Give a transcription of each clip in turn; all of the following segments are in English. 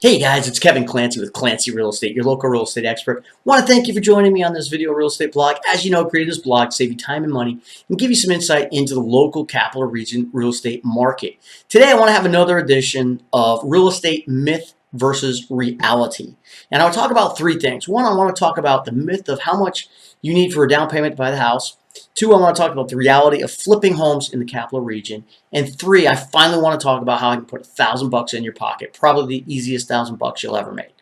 Hey guys, it's Kevin Clancy with Clancy Real Estate, your local real estate expert. Want to thank you for joining me on this video real estate blog. As you know, I created this blog to save you time and money and give you some insight into the local capital region real estate market. Today I want to have another edition of real estate myth versus reality. And I'll talk about three things. One, I want to talk about the myth of how much you need for a down payment to buy the house. Two, I want to talk about the reality of flipping homes in the capital region. And three, I finally want to talk about how I can put $1,000 in your pocket, probably the easiest $1,000 you'll ever make.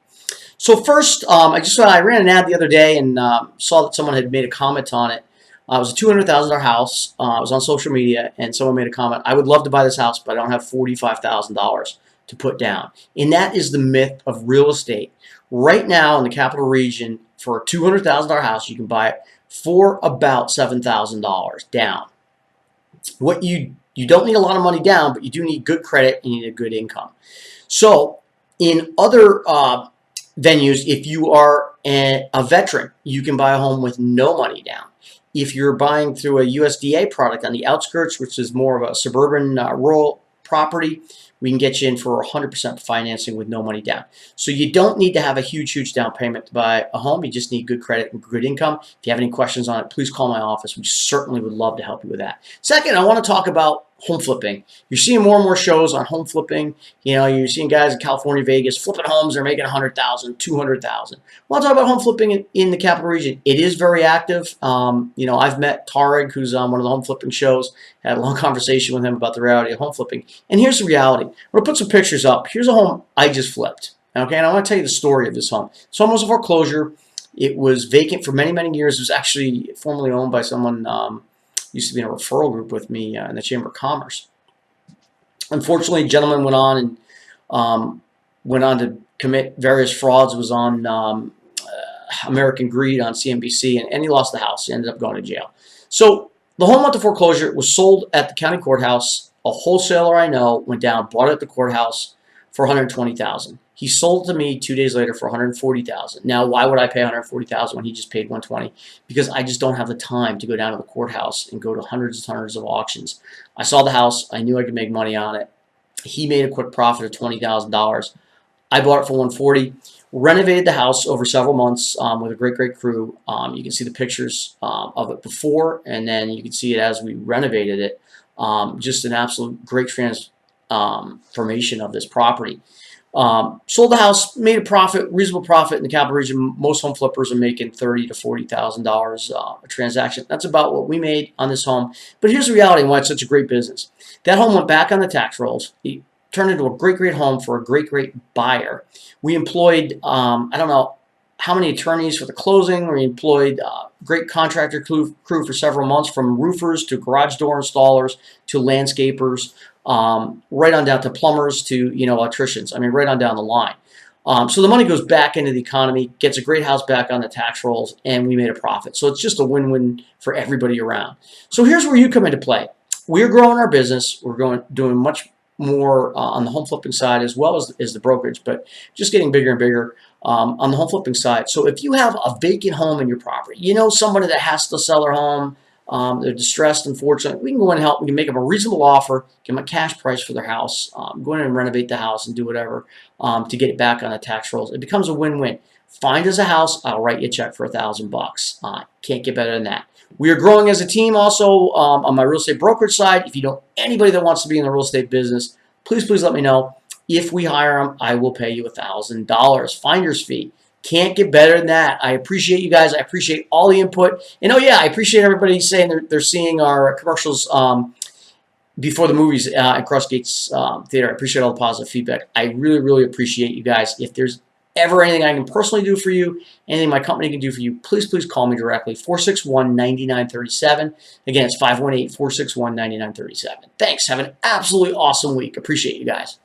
So first, I ran an ad the other day and saw that someone had made a comment on it. It was a $200,000 house. It was on social media, and someone made a comment, I would love to buy this house, but I don't have $45,000 to put down. And that is the myth of real estate. Right now in the capital region, for a $200,000 house, you can buy it for about $7,000 down. What you don't need a lot of money down, but you do need good credit and you need a good income. So in other venues, if you are a veteran, you can buy a home with no money down. If you're buying through a USDA product on the outskirts, which is more of a suburban rural property, we can get you in for 100% financing with no money down. So you don't need to have a huge down payment to buy a home. You just need good credit and good income. If you have any questions on it, please call my office. We certainly would love to help you with that. Second, I want to talk about home flipping. You're seeing more and more shows on home flipping. You know, you're seeing guys in California, Vegas, flipping homes. They're making $100,000, $200,000. Well, I'll talk about home flipping in the capital region. It is very active. You know, I've met Tarek, who's on one of the home flipping shows. Had a long conversation with him about the reality of home flipping. And here's the reality. I'm going to put some pictures up. Here's a home I just flipped. Okay, and I want to tell you the story of this home. This home was a foreclosure. It was vacant for many years. It was actually formerly owned by someone used to be in a referral group with me in the Chamber of Commerce. Unfortunately, a gentleman went on to commit various frauds. It was on American Greed on CNBC, and he lost the house. He ended up going to jail. So the home went to foreclosure. It was sold at the county courthouse. A wholesaler I know went down, bought it at the courthouse for $120,000. He sold it to me 2 days later for $140,000. Now, why would I pay $140,000 when he just paid $120,000? Because I just don't have the time to go down to the courthouse and go to hundreds of auctions. I saw the house. I knew I could make money on it. He made a quick profit of $20,000. I bought it for $140,000. Renovated the house over several months with a great crew. You can see the pictures of it before, and then you can see it as we renovated it. Just an absolute great transformation of this property. Sold the house, made a profit, reasonable profit in the capital region. Most home flippers are making $30,000 to $40,000 a transaction. That's about what we made on this home. But here's the reality and why it's such a great business. That home went back on the tax rolls. It turned into a great home for a great buyer. We employed, I don't know how many attorneys for the closing. We employed great contractor crew for several months, from roofers to garage door installers to landscapers, right on down to plumbers to, electricians. I mean, right on down the line. So the money goes back into the economy, gets a great house back on the tax rolls, and we made a profit. So it's just a win-win for everybody around. So here's where you come into play. We're growing our business. We're doing much more on the home flipping side as well as the brokerage, but just getting bigger and bigger on the home flipping side. So if you have a vacant home in your property, you know somebody that has to sell their home, they're distressed, unfortunately, we can go in and help. We can make them a reasonable offer, give them a cash price for their house, go in and renovate the house and do whatever to get it back on the tax rolls. It becomes a win-win. Find us a house, I'll write you a check for $1,000. Can't get better than that. We are growing as a team also on my real estate brokerage side. If you know anybody that wants to be in the real estate business, please let me know. If we hire them, I will pay you $1,000 finder's fee. Can't get better than that. I appreciate you guys. I appreciate all the input. And oh yeah, I appreciate everybody saying they're seeing our commercials before the movies at Crossgates Theater. I appreciate all the positive feedback. I really appreciate you guys. If there's ever anything I can personally do for you, anything my company can do for you, please call me directly, 461-9937. Again, it's 518-461-9937. Thanks. Have an absolutely awesome week. Appreciate you guys.